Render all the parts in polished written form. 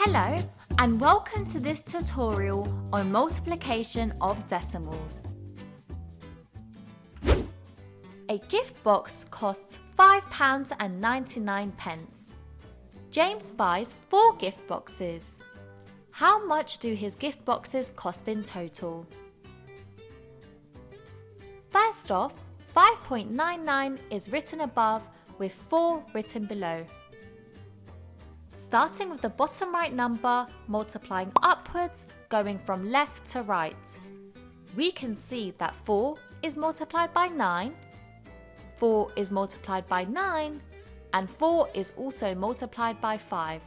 Hello and welcome to this tutorial on multiplication of decimals. A gift box costs £5.99. James buys 4 gift boxes. How much do his gift boxes cost in total? First off, 5.99 is written above with 4 written below. Starting with the bottom right number, multiplying upwards, going from left to right. We can see that 4 is multiplied by 9, 4 is multiplied by 9, and 4 is also multiplied by 5.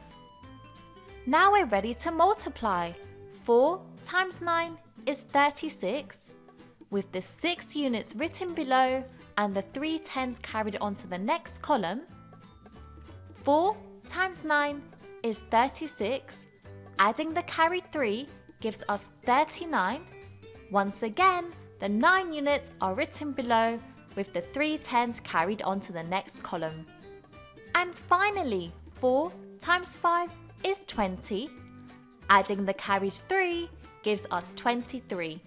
Now we're ready to multiply. 4 times 9 is 36, with the 6 units written below and the 3 tens carried on to the next column. 4 times 9 is 36. Adding the carried 3 gives us 39. Once again, the 9 units are written below with the 3 tens carried on to the next column. And finally, 4 times 5 is 20. Adding the carried 3 gives us 23.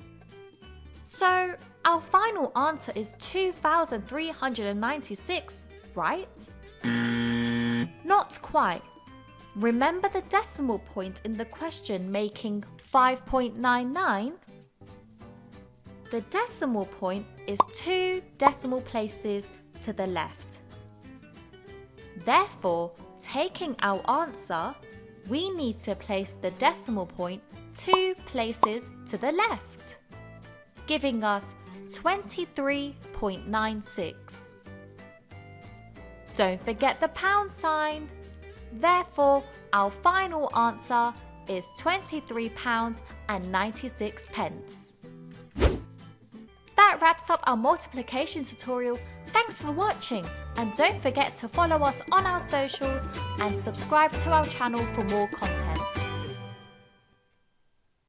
So, our final answer is 2,396, right? Not quite. Remember the decimal point in the question making 5.99? The decimal point is 2 decimal places to the left. Therefore, taking our answer, we need to place the decimal point 2 places to the left, giving us 23.96. Don't forget the pound sign. Therefore, our final answer is £23.96. That wraps up our multiplication tutorial. Thanks for watching, and don't forget to follow us on our socials and subscribe to our channel for more content.